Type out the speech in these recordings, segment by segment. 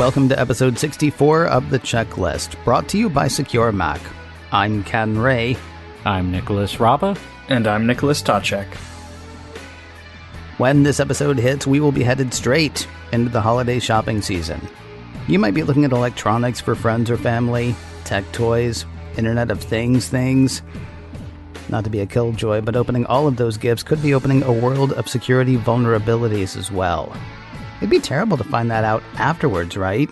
Welcome to episode 64 of The Checklist, brought to you by Secure Mac. I'm Ken Ray. I'm Nicholas Raba. And I'm Nicholas Tacek. When this episode hits, we will be headed straight into the holiday shopping season. You might be looking at electronics for friends or family, tech toys, Internet of things. Not to be a killjoy, but opening all of those gifts could be opening a world of security vulnerabilities as well. It'd be terrible to find that out afterwards, right?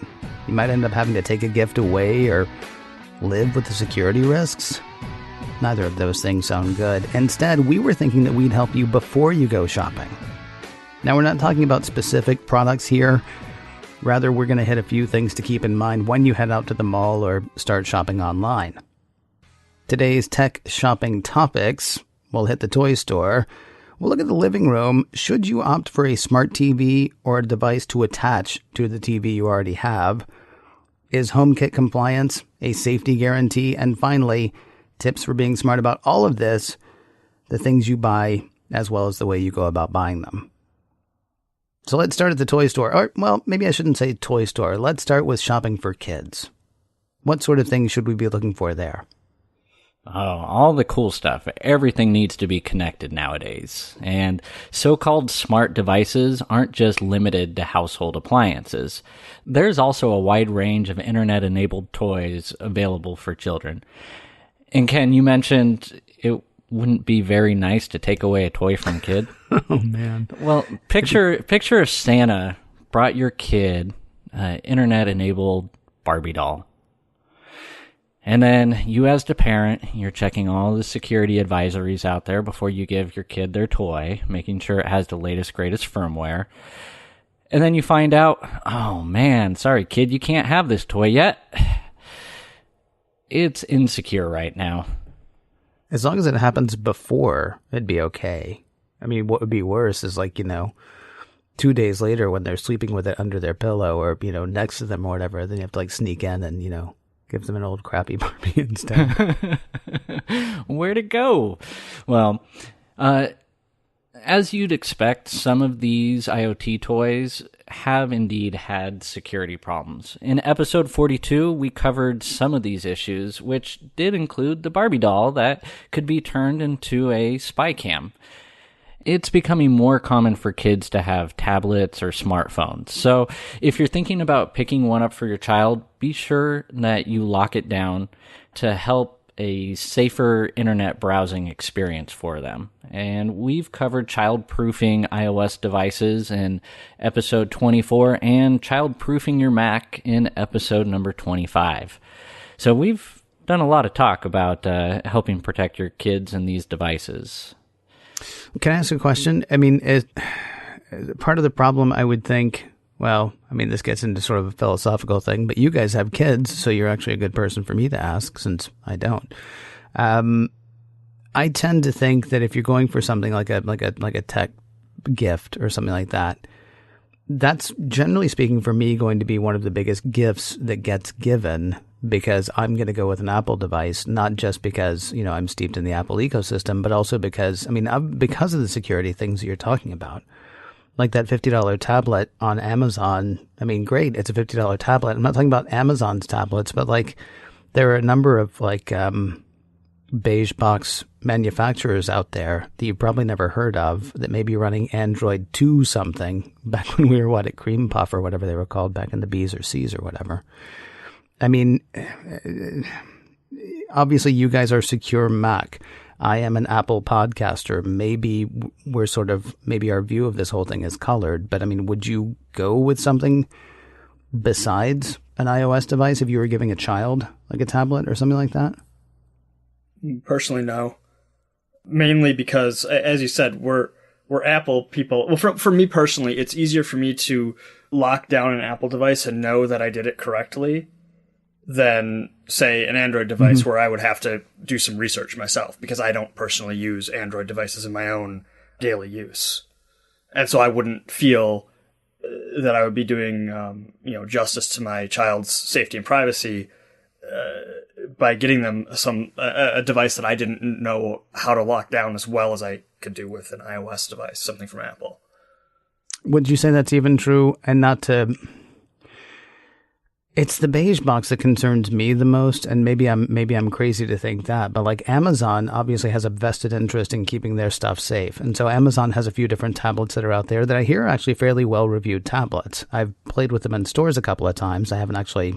You might end up having to take a gift away or live with the security risks. Neither of those things sound good. Instead, we were thinking that we'd help you before you go shopping. Now, we're not talking about specific products here. Rather, we're going to hit a few things to keep in mind when you head out to the mall or start shopping online. Today's tech shopping topics: we'll hit the toy store. We'll look at the living room. Should you opt for a smart TV or a device to attach to the TV you already have? Is HomeKit compliance a safety guarantee? And finally, tips for being smart about all of this, the things you buy, as well as the way you go about buying them. So let's start at the toy store. Or, well, maybe I shouldn't say toy store. Let's start with shopping for kids. What sort of things should we be looking for there? Oh, all the cool stuff. Everything needs to be connected nowadays. And so-called smart devices aren't just limited to household appliances. There's also a wide range of internet-enabled toys available for children. And Ken, you mentioned it wouldn't be very nice to take away a toy from a kid. Oh, man. Well, picture if Santa brought your kid an internet-enabled Barbie doll. And then you as the parent, you're checking all the security advisories out there before you give your kid their toy, making sure it has the latest, greatest firmware. And then you find out, oh man, sorry kid, you can't have this toy yet. It's insecure right now. As long as it happens before, it'd be okay. I mean, what would be worse is 2 days later when they're sleeping with it under their pillow or, next to them or whatever, then you have to sneak in and, give them an old crappy Barbie instead. Where'd it go? Well, as you'd expect, some of these IoT toys have indeed had security problems. In episode 42, we covered some of these issues, which did include the Barbie doll that could be turned into a spy cam. It's becoming more common for kids to have tablets or smartphones. So if you're thinking about picking one up for your child, be sure that you lock it down to help a safer internet browsing experience for them. And we've covered child-proofing iOS devices in episode 24 and child-proofing your Mac in episode number 25. So we've done a lot of talk about helping protect your kids and these devices. Can I ask a question? I mean, part of the problem, I would think, this gets into sort of a philosophical thing, but you guys have kids, so you're actually a good person for me to ask, since I don't. I tend to think that if you're going for something like a tech gift or something like that, that's generally speaking for me going to be one of the biggest gifts that gets given, because I'm going to go with an Apple device, not just because, I'm steeped in the Apple ecosystem, but also because of the security things that you're talking about. Like that $50 tablet on Amazon. I mean, great, it's a $50 tablet. I'm not talking about Amazon's tablets, but there are a number of beige box manufacturers out there that you've probably never heard of that may be running Android 2 something back when we were at Cream Puff or whatever they were called back in the B's or C's or whatever. I mean, obviously you guys are Secure Mac. I am an Apple podcaster. Maybe maybe our view of this whole thing is colored, but I mean, would you go with something besides an iOS device if you were giving a child like a tablet or something like that? Personally, no. Mainly because, as you said, we're Apple people. Well, for me personally, it's easier for me to lock down an Apple device and know that I did it correctly than, say, an Android device where I would have to do some research myself, because I don't personally use Android devices in my own daily use. And so I wouldn't feel that I would be doing, justice to my child's safety and privacy by getting them a device that I didn't know how to lock down as well as I could do with an iOS device, something from Apple. Would you say that's even true? And not to It's the beige box that concerns me the most, and maybe I'm crazy to think that, but like Amazon obviously has a vested interest in keeping their stuff safe, and so Amazon has a few different tablets that are out there that I hear are actually fairly well reviewed tablets. I've played with them in stores a couple of times. I haven't actually,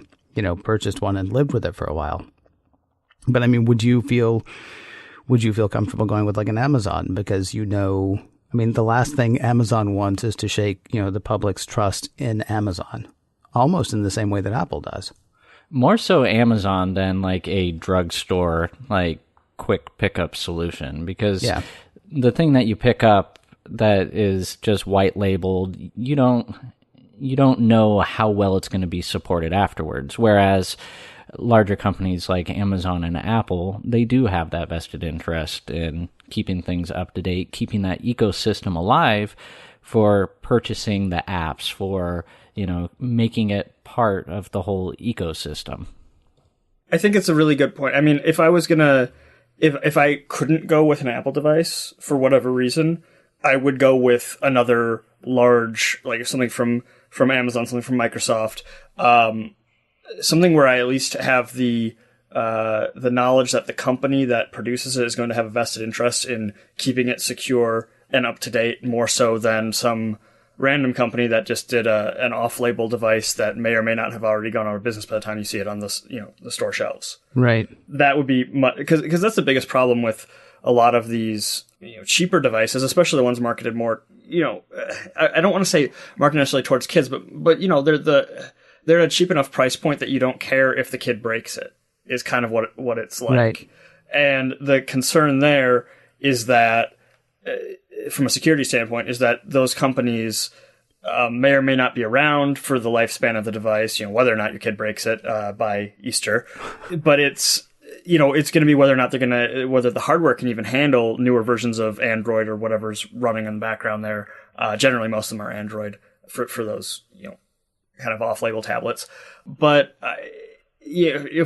purchased one and lived with it for a while. But I mean, would you feel comfortable going with like an Amazon because the last thing Amazon wants is to shake the public's trust in Amazon. Almost in the same way that Apple does. More so Amazon than like a drugstore, like quick pickup solution. Because the thing that you pick up that is just white labeled, you don't know how well it's going to be supported afterwards. Whereas larger companies like Amazon and Apple, they do have that vested interest in keeping things up to date, keeping that ecosystem alive for purchasing the apps, for making it part of the whole ecosystem. I think it's a really good point. I mean, if I couldn't go with an Apple device for whatever reason, I would go with another large, like something from Amazon, something from Microsoft, something where I at least have the knowledge that the company that produces it is going to have a vested interest in keeping it secure and up to date, more so than some random company that just did an off-label device that may or may not have already gone out of business by the time you see it on the store shelves. Right. That would be because that's the biggest problem with a lot of these cheaper devices, especially the ones marketed more. I don't want to say marketed necessarily towards kids, but they're at a cheap enough price point that you don't care if the kid breaks it. Is kind of what it's like. Right. And the concern there is that, from a security standpoint, is that those companies may or may not be around for the lifespan of the device, whether or not your kid breaks it by Easter. But it's going to be whether or not whether the hardware can even handle newer versions of Android or whatever's running in the background there. Generally, most of them are Android for those, kind of off-label tablets. But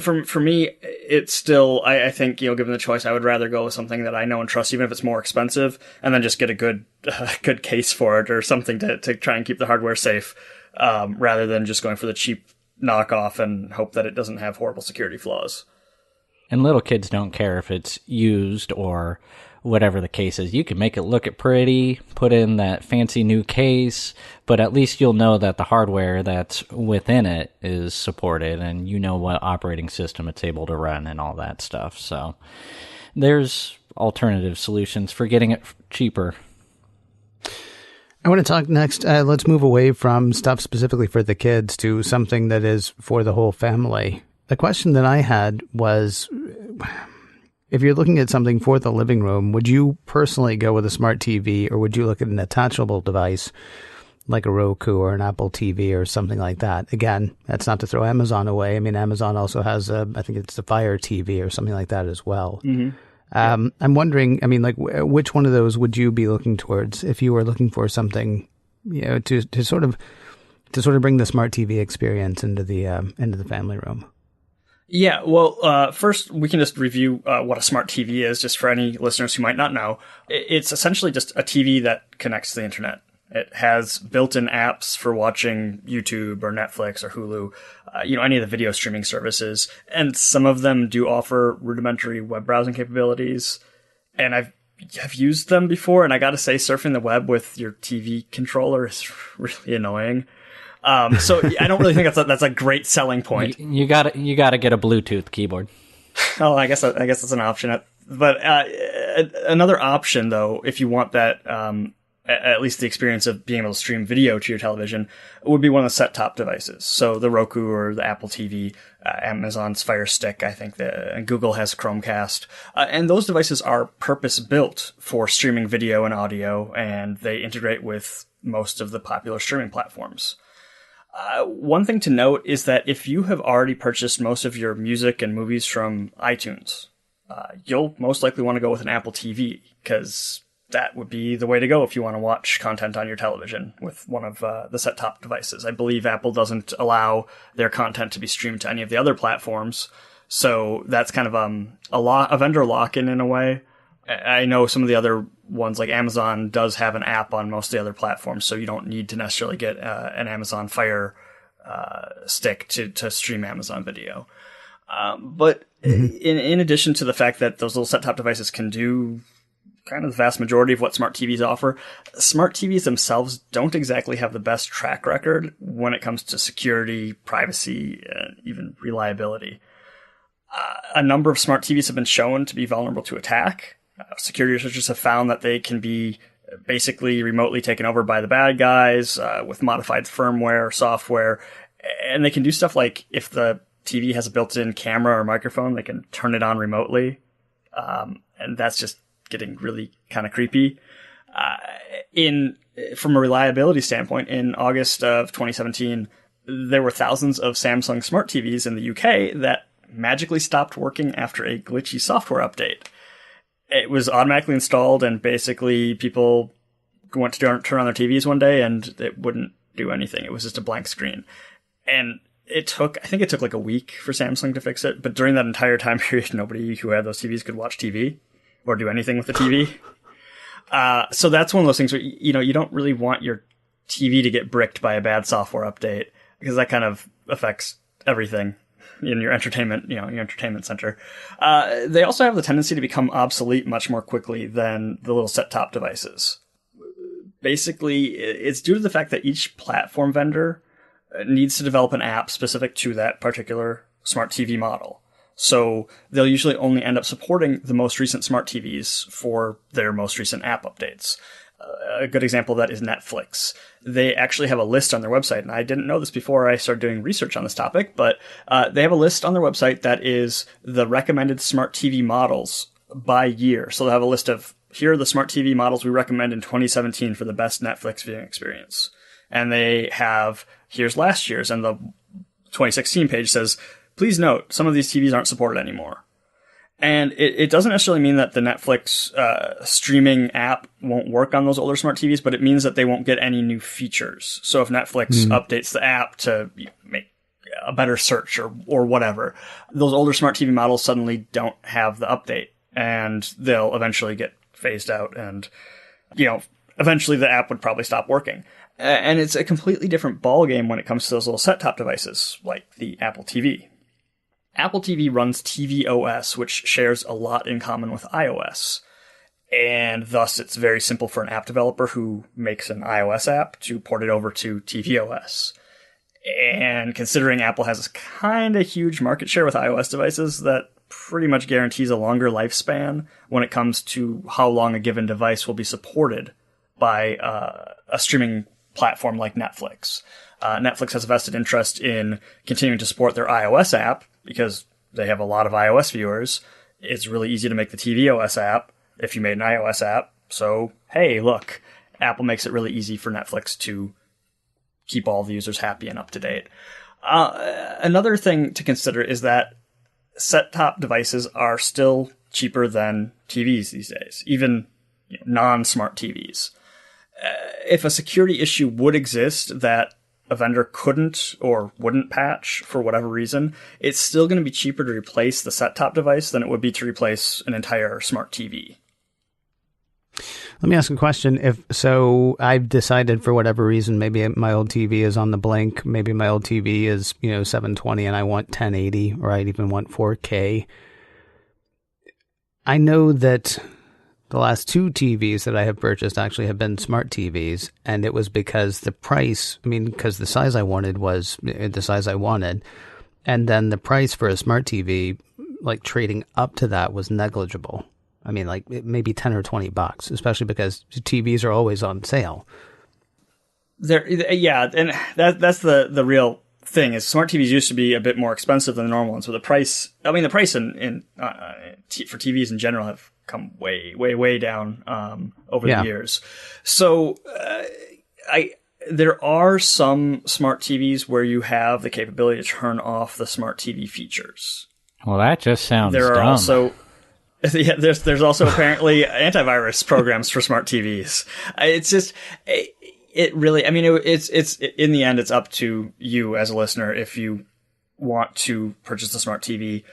for me, it's still, I think, given the choice, I would rather go with something that I know and trust, even if it's more expensive, and then just get a good case for it or something to try and keep the hardware safe, rather than just going for the cheap knockoff and hope that it doesn't have horrible security flaws. And little kids don't care if it's used or whatever the case is. You can make it look pretty, put in that fancy new case, but at least you'll know that the hardware that's within it is supported and you know what operating system it's able to run and all that stuff. So there's alternative solutions for getting it cheaper. I want to talk next. Let's move away from stuff specifically for the kids to something that is for the whole family. The question that I had was, if you're looking at something for the living room, would you personally go with a smart TV, or would you look at an attachable device like a Roku or an Apple TV or something like that? Again, that's not to throw Amazon away. I mean, Amazon also has I think it's the Fire TV or something like that as well. Mm-hmm. I'm wondering, which one of those would you be looking towards if you were looking for something, to sort of bring the smart TV experience into the family room? Yeah, well, first we can just review what a smart TV is, just for any listeners who might not know. It's essentially just a TV that connects to the internet. It has built-in apps for watching YouTube or Netflix or Hulu, any of the video streaming services. And some of them do offer rudimentary web browsing capabilities. And I've used them before, and I gotta say, surfing the web with your TV controller is really annoying. So I don't really think that's a great selling point. You gotta get a Bluetooth keyboard. Oh, I guess that's an option. But another option, though, if you want that, at least the experience of being able to stream video to your television, would be one of the set-top devices. So the Roku or the Apple TV, Amazon's Fire Stick, I think, and Google has Chromecast. And those devices are purpose-built for streaming video and audio, and they integrate with most of the popular streaming platforms. One thing to note is that if you have already purchased most of your music and movies from iTunes, you'll most likely want to go with an Apple TV, because that would be the way to go if you want to watch content on your television with one of the set-top devices. I believe Apple doesn't allow their content to be streamed to any of the other platforms, so that's kind of a vendor lock-in in a way. I know some of the other ones, like Amazon, does have an app on most of the other platforms, so you don't need to necessarily get an Amazon Fire stick to stream Amazon Video. But in addition to the fact that those little set-top devices can do kind of the vast majority of what smart TVs offer, smart TVs themselves don't exactly have the best track record when it comes to security, privacy, and even reliability. A number of smart TVs have been shown to be vulnerable to attack. Security researchers have found that they can be basically remotely taken over by the bad guys with modified firmware, software, and they can do stuff like if the TV has a built-in camera or microphone, they can turn it on remotely, and that's just getting really kind of creepy. From a reliability standpoint, in August of 2017, there were thousands of Samsung smart TVs in the UK that magically stopped working after a glitchy software update. It was automatically installed, and basically people went to turn on their TVs one day and it wouldn't do anything. It was just a blank screen. And I think it took like a week for Samsung to fix it, but during that entire time period, nobody who had those TVs could watch TV or do anything with the TV. So that's one of those things where, you don't really want your TV to get bricked by a bad software update, because that kind of affects everything in your entertainment, your entertainment center. They also have the tendency to become obsolete much more quickly than the little set-top devices. Basically, it's due to the fact that each platform vendor needs to develop an app specific to that particular smart TV model. So they'll usually only end up supporting the most recent smart TVs for their most recent app updates. A good example of that is Netflix. They actually have a list on their website, and I didn't know this before I started doing research on this topic, but they have a list on their website that is the recommended smart TV models by year. So they'll have a list of, here are the smart TV models we recommend in 2017 for the best Netflix viewing experience. And they have, here's last year's, and the 2016 page says, please note, some of these TVs aren't supported anymore. And it doesn't necessarily mean that the Netflix streaming app won't work on those older smart TVs, but it means that they won't get any new features. So if Netflix updates the app to make a better search or whatever, those older smart TV models suddenly don't have the update, and they'll eventually get phased out, and eventually the app would probably stop working. And it's a completely different ballgame when it comes to those little set-top devices like the Apple TV. Apple TV runs tvOS, which shares a lot in common with iOS. And thus, it's very simple for an app developer who makes an iOS app to port it over to tvOS. And considering Apple has this kind of huge market share with iOS devices, that pretty much guarantees a longer lifespan when it comes to how long a given device will be supported by a streaming platform like Netflix. Netflix has a vested interest in continuing to support their iOS app because they have a lot of iOS viewers. It's really easy to make the tvOS app if you made an iOS app. So, hey, look, Apple makes it really easy for Netflix to keep all the users happy and up to date. Another thing to consider is that set-top devices are still cheaper than TVs these days, even non-smart TVs. If a security issue would exist that a vendor couldn't or wouldn't patch for whatever reason, it's still going to be cheaper to replace the set-top device than it would be to replace an entire smart TV. Let me ask a question. So I've decided for whatever reason, maybe my old TV is on the blink, maybe my old TV is 720 and I want 1080, or I even want 4K. I know that the last two TVs that I have purchased actually have been smart TVs, and it was because because the size I wanted was the size I wanted, and then the price for a smart TV, like trading up to that, was negligible. Like maybe $10 or $20, especially because TVs are always on sale. Yeah, and that's the real thing is smart TVs used to be a bit more expensive than the normal ones. So the price, for TVs in general have come way down over the years. So there are some smart TVs where you have the capability to turn off the smart TV features. Well, that just sounds there are dumb. Also, there's also apparently antivirus programs for smart TVs. It's just it really. It's in the end, it's up to you as a listener if you want to purchase a smart TV.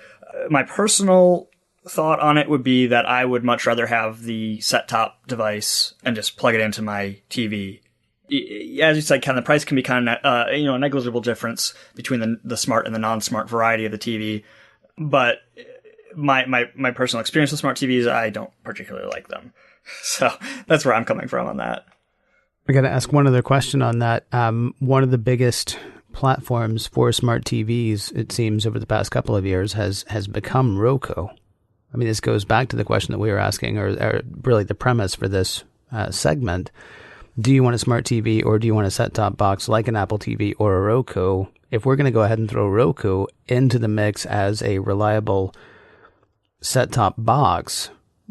My personal thought on it would be that I would much rather have the set-top device and just plug it into my TV as you said, Ken, the price can be kind of a negligible difference between the smart and the non-smart variety of the TV. But my personal experience with smart TVs, I don't particularly like them. So that's where I'm coming from on that. I got to ask one other question on that. One of the biggest platforms for smart TVs, it seems, over the past couple of years has become Roku. I mean, this goes back to the question that we were asking, or really the premise for this segment. Do you want a smart TV or do you want a set-top box like an Apple TV or a Roku? If we're going to go ahead and throw Roku into the mix as a reliable set-top box,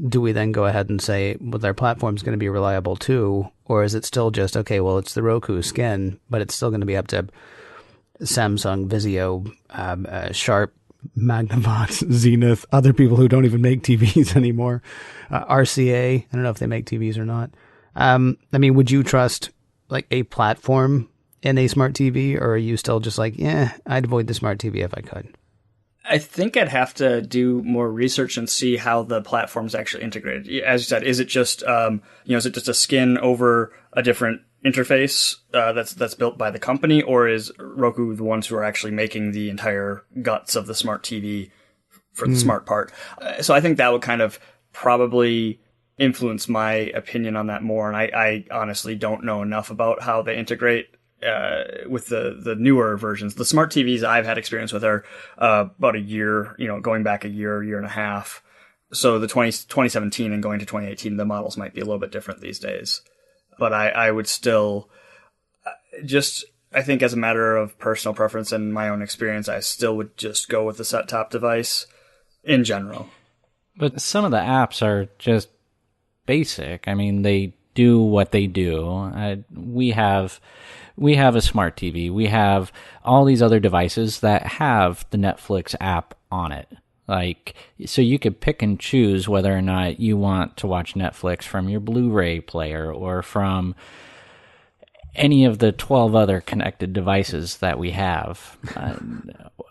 do we then go ahead and say, well, their platform's going to be reliable too? Or is it still just, okay, well, it's the Roku skin, but it's still going to be up to Samsung, Vizio, Sharp, Magnavox, Zenith, other people who don't even make TVs anymore, RCA. I don't know if they make TVs or not. I mean, would you trust like a platform in a smart TV, or are you still just like, yeah, I'd avoid the smart TV if I could? I think I'd have to do more research and see how the platform's actually integrated. As you said, is it just is it just a skin over a different interface that's built by the company, or is Roku the ones who are actually making the entire guts of the smart TV for the smart part? So I think that would kind of probably influence my opinion on that more. And I honestly don't know enough about how they integrate with the newer versions. The smart TVs I've had experience with are about a year, going back a year and a half. So the 2017 and going to 2018, the models might be a little bit different these days. But I would still I think as a matter of personal preference and my own experience, I still would just go with the set-top device in general. But some of the apps are just basic. I mean, they do what they do. We have a smart TV. We have all these other devices that have the Netflix app on it. Like, so you could pick and choose whether or not you want to watch Netflix from your Blu-ray player or from any of the 12 other connected devices that we have.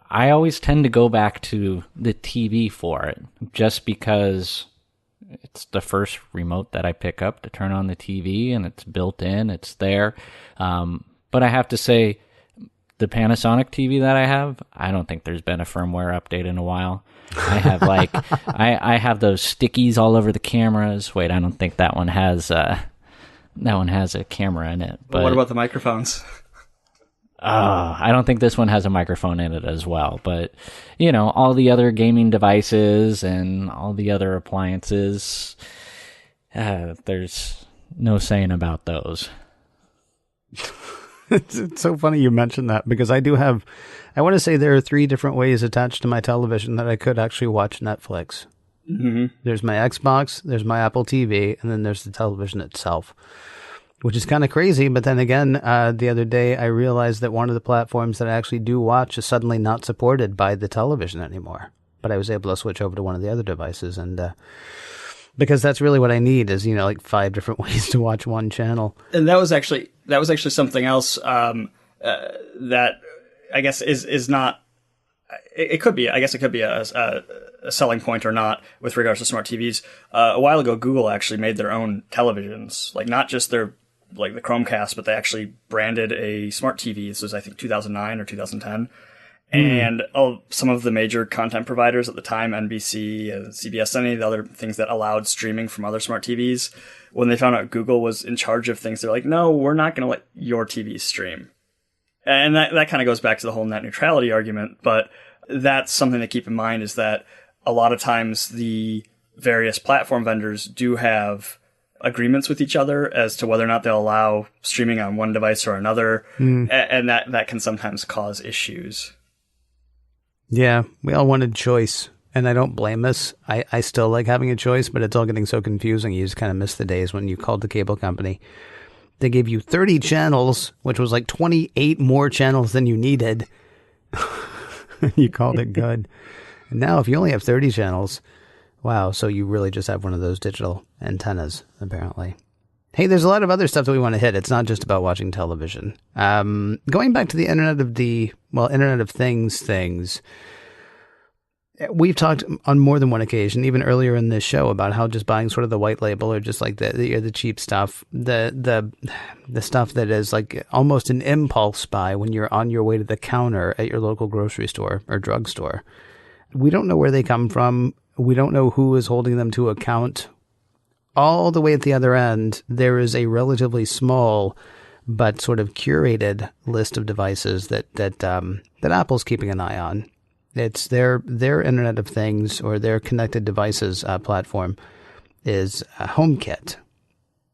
I always tend to go back to the TV for it, just because it's the first remote that I pick up to turn on the TV, and it's built in, it's there. But I have to say, the Panasonic TV that I have, I don't think there's been a firmware update in a while. I have I have those stickies all over the cameras. Wait, I don't think that one has a camera in it. But what about the microphones? I don't think this one has a microphone in it as well. But, all the other gaming devices and all the other appliances, there's no saying about those. It's so funny you mentioned that, because I want to say there are 3 different ways attached to my television that I could actually watch Netflix. Mm-hmm. There's my Xbox, there's my Apple TV, and then there's the television itself, which is kind of crazy. But then again, the other day I realized that one of the platforms that I actually do watch is suddenly not supported by the television anymore. But I was able to switch over to one of the other devices, and because that's really what I need is, 5 different ways to watch one channel. And that was actually something else that I guess is not. It could be. I guess it could be a selling point or not with regards to smart TVs. A while ago, Google actually made their own televisions, like not just their the Chromecast, but they actually branded a smart TV. This was, I think, 2009 or 2010. And some of the major content providers at the time, NBC, CBS, any of the other things that allowed streaming from other smart TVs, when they found out Google was in charge of things, they're like, no, we're not going to let your TV stream. And that kind of goes back to the whole net neutrality argument. But that's something to keep in mind, is that a lot of times the various platform vendors do have agreements with each other as to whether or not they'll allow streaming on one device or another. And that can sometimes cause issues. Yeah, we all wanted choice, and I don't blame us. I still like having a choice, but it's all getting so confusing. You just kind of miss the days when you called the cable company. They gave you 30 channels, which was like 28 more channels than you needed. You called it good. And now if you only have 30 channels, wow, so you really just have one of those digital antennas, apparently. Hey, there's a lot of other stuff that we want to hit. It's not just about watching television. Going back to the Internet of Things. we've talked on more than one occasion, even earlier in this show, about how just buying sort of the white label or just like the cheap stuff, the stuff that is like almost an impulse buy when you're on your way to the counter at your local grocery store or drugstore. We don't know where they come from. We don't know who is holding them to account. All the way at the other end, there is a relatively small but sort of curated list of devices that Apple's keeping an eye on. It's their Internet of Things, or their connected devices platform, is HomeKit.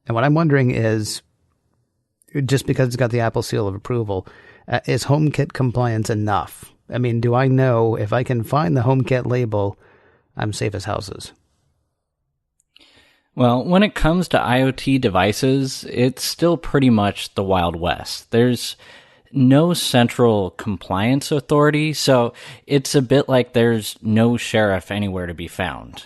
And what I'm wondering is, just because it's got the Apple seal of approval, is HomeKit compliance enough? I mean, do I know if I can find the HomeKit label, I'm safe as houses? Well, when it comes to IoT devices, it's still pretty much the Wild West. There's no central compliance authority, so it's a bit like there's no sheriff anywhere to be found.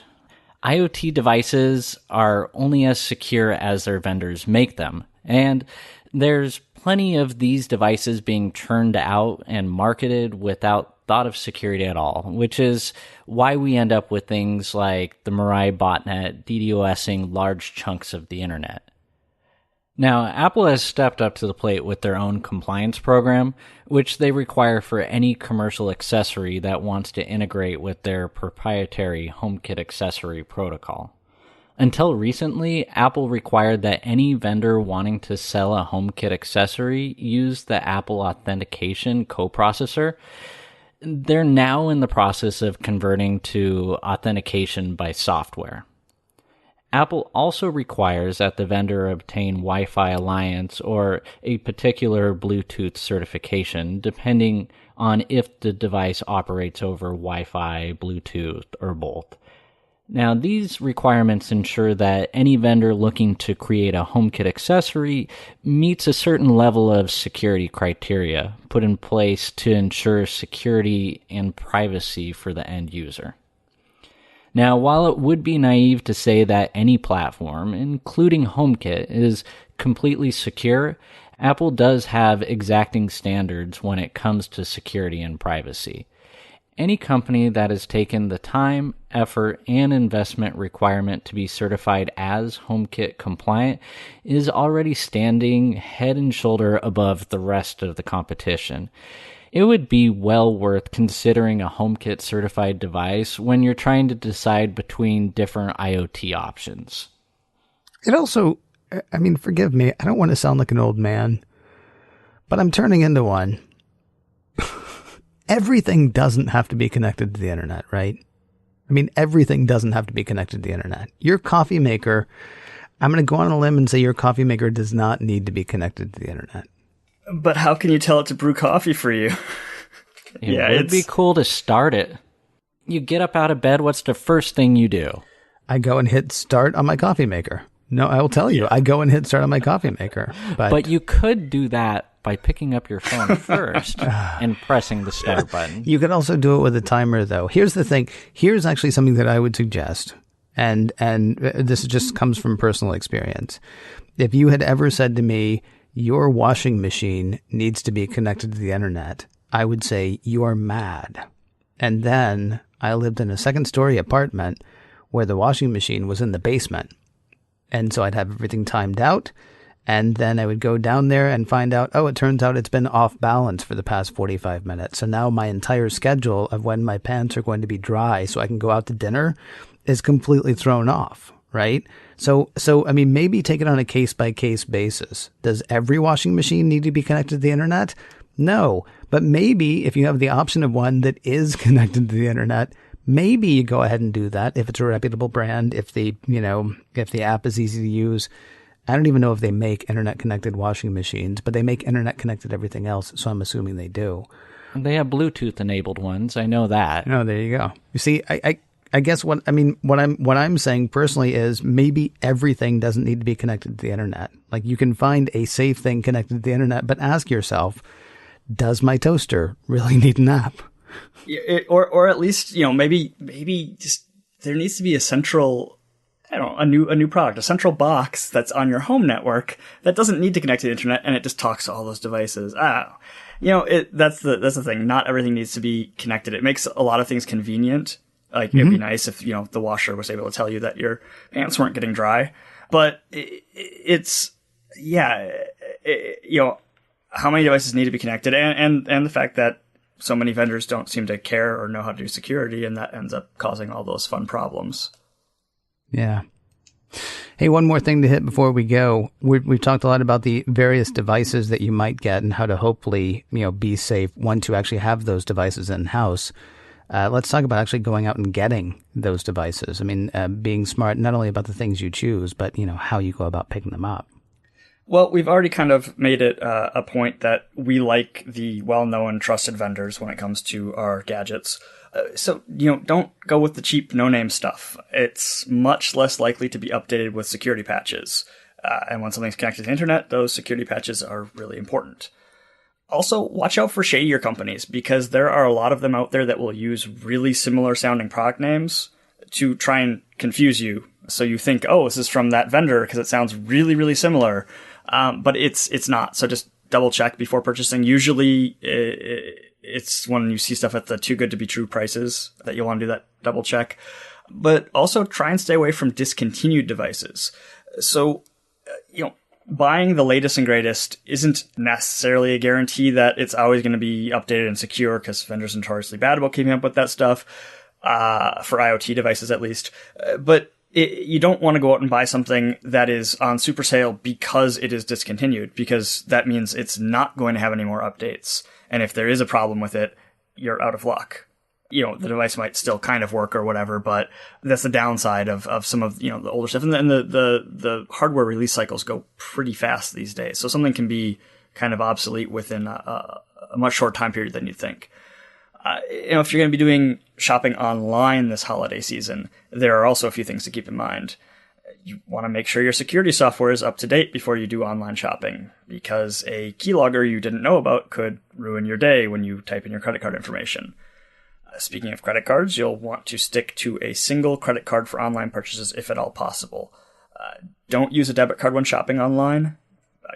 IoT devices are only as secure as their vendors make them, and there's plenty of these devices being churned out and marketed without thought of security at all, which is why we end up with things like the Mirai botnet DDoSing large chunks of the internet. Now, Apple has stepped up to the plate with their own compliance program, which they require for any commercial accessory that wants to integrate with their proprietary HomeKit accessory protocol. Until recently, Apple required that any vendor wanting to sell a HomeKit accessory use the Apple Authentication coprocessor. They're now in the process of converting to authentication by software. Apple also requires that the vendor obtain Wi-Fi Alliance or a particular Bluetooth certification, depending on if the device operates over Wi-Fi, Bluetooth, or both. Now, these requirements ensure that any vendor looking to create a HomeKit accessory meets a certain level of security criteria put in place to ensure security and privacy for the end user. Now, while it would be naive to say that any platform, including HomeKit, is completely secure, Apple does have exacting standards when it comes to security and privacy. Any company that has taken the time, effort, and investment requirement to be certified as HomeKit compliant is already standing head and shoulder above the rest of the competition. It would be well worth considering a HomeKit certified device when you're trying to decide between different IoT options. It also, I mean, forgive me, I don't want to sound like an old man, but I'm turning into one. Everything doesn't have to be connected to the internet, right? I mean, everything doesn't have to be connected to the internet. Your coffee maker, I'm going to go on a limb and say your coffee maker does not need to be connected to the internet. But how can you tell it to brew coffee for you? It would be cool to start it. You get up out of bed, what's the first thing you do? I go and hit start on my coffee maker. No, I will tell you, I go and hit start on my coffee maker. But you could do that by picking up your phone first and pressing the start button. You could also do it with a timer, though. Here's the thing. Here's actually something that I would suggest, and this just comes from personal experience. If you had ever said to me, your washing machine needs to be connected to the internet, I would say, you are mad. And then I lived in a second-story apartment where the washing machine was in the basement. And so I'd have everything timed out, and then I would go down there and find out, oh, it turns out it's been off balance for the past 45 minutes. So now my entire schedule of when my pants are going to be dry so I can go out to dinner is completely thrown off, right? So I mean, maybe take it on a case-by-case basis. Does every washing machine need to be connected to the internet? No. But maybe if you have the option of one that is connected to the internet, maybe you go ahead and do that if it's a reputable brand, if the app is easy to use. I don't even know if they make internet-connected washing machines, but they make internet-connected everything else, so I'm assuming they do. They have Bluetooth-enabled ones. I know that. Oh, there you go. You see, I guess what I'm saying personally is maybe everything doesn't need to be connected to the internet. Like, you can find a safe thing connected to the internet, but ask yourself, does my toaster really need an app? Or at least, maybe just there needs to be a central, a new product, a central box that's on your home network that doesn't need to connect to the internet, and it just talks to all those devices. That's the thing. Not everything needs to be connected. It makes a lot of things convenient, Like, it'd be nice if, the washer was able to tell you that your pants weren't getting dry. But how many devices need to be connected, and the fact that so many vendors don't seem to care or know how to do security, and that ends up causing all those fun problems. Yeah. Hey, one more thing to hit before we go. We've talked a lot about the various devices that you might get and how to hopefully, be safe once you actually have those devices in-house. Let's talk about actually going out and getting those devices. I mean, being smart, not only about the things you choose, but, how you go about picking them up. Well, we've already kind of made it a point that we like the well-known, trusted vendors when it comes to our gadgets. So, don't go with the cheap, no-name stuff. It's much less likely to be updated with security patches. And when something's connected to the internet, those security patches are really important. Also, watch out for shadier companies, because there are a lot of them out there that will use really similar sounding product names to try and confuse you. So you think, oh, this is from that vendor because it sounds really, really similar. But it's not. So just double check before purchasing. Usually it's when you see stuff at the too good to be true prices that you'll want to do that double check. But also try and stay away from discontinued devices. So, buying the latest and greatest isn't necessarily a guarantee that it's always going to be updated and secure, because vendors are notoriously bad about keeping up with that stuff, for IoT devices at least. But you don't want to go out and buy something that is on super sale because it is discontinued, because that means it's not going to have any more updates. And if there is a problem with it, you're out of luck. The device might still kind of work or whatever, but that's the downside of some of, the older stuff. And then the hardware release cycles go pretty fast these days. So something can be kind of obsolete within a much shorter time period than you think. If you're going to be doing shopping online this holiday season, there are also a few things to keep in mind. You want to make sure your security software is up to date before you do online shopping, because a keylogger you didn't know about could ruin your day when you type in your credit card information. Speaking of credit cards, you'll want to stick to a single credit card for online purchases if at all possible. Don't use a debit card when shopping online.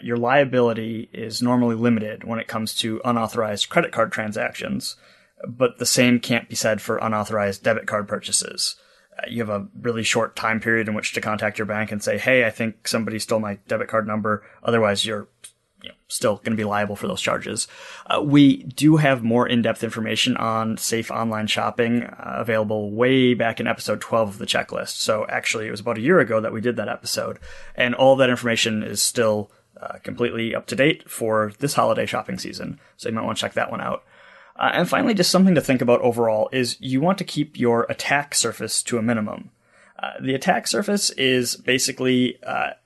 Your liability is normally limited when it comes to unauthorized credit card transactions, but the same can't be said for unauthorized debit card purchases. You have a really short time period in which to contact your bank and say, hey, I think somebody stole my debit card number. Otherwise, you're still going to be liable for those charges. We do have more in-depth information on safe online shopping available way back in episode 12 of the checklist. So actually, it was about a year ago that we did that episode. And all that information is still completely up to date for this holiday shopping season. So you might want to check that one out. And finally, just something to think about overall is you want to keep your attack surface to a minimum. The attack surface is basically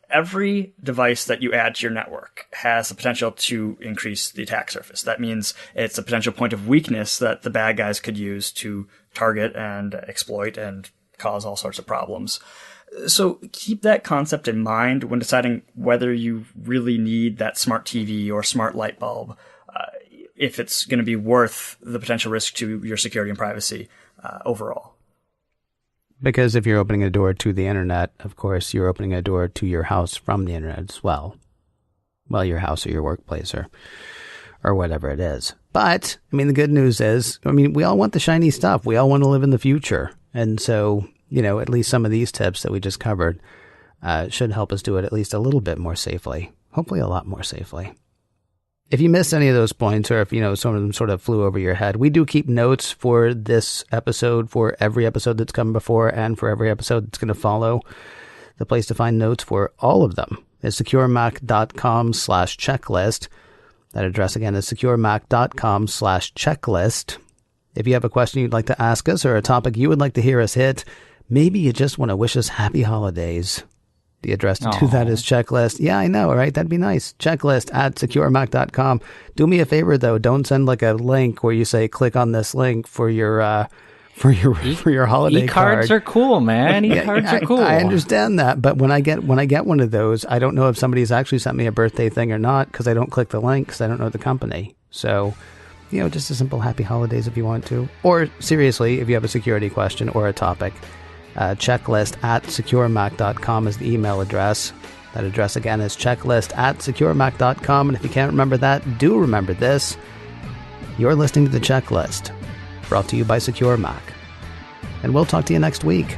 every device that you add to your network has the potential to increase the attack surface. That means it's a potential point of weakness that the bad guys could use to target and exploit and cause all sorts of problems. So keep that concept in mind when deciding whether you really need that smart TV or smart light bulb, if it's going to be worth the potential risk to your security and privacy overall. Because if you're opening a door to the internet, of course, you're opening a door to your house from the internet as well. Well, your house or your workplace or whatever it is. But, the good news is, we all want the shiny stuff. We all want to live in the future. And so, at least some of these tips that we just covered should help us do it at least a little bit more safely. Hopefully a lot more safely. If you missed any of those points, or if, some of them sort of flew over your head, we do keep notes for this episode, for every episode that's come before, and for every episode that's going to follow. The place to find notes for all of them is securemac.com/checklist. That address again is securemac.com/checklist. If you have a question you'd like to ask us, or a topic you would like to hear us hit, maybe you just want to wish us happy holidays. The address to do that is checklist. Yeah, I know, right? That'd be nice. Checklist@securemac.com. Do me a favor, though. Don't send like a link where you say, click on this link for your holiday card. E-cards are cool, man. E-cards are cool. I understand that. But when I get one of those, I don't know if somebody's actually sent me a birthday thing or not, because I don't click the link because I don't know the company. So, just a simple happy holidays if you want to. Or seriously, if you have a security question or a topic, checklist@securemac.com is the email address. That address again is checklist@securemac.com. And if you can't remember that, do remember this. You're listening to The Checklist, brought to you by Secure Mac. and we'll talk to you next week.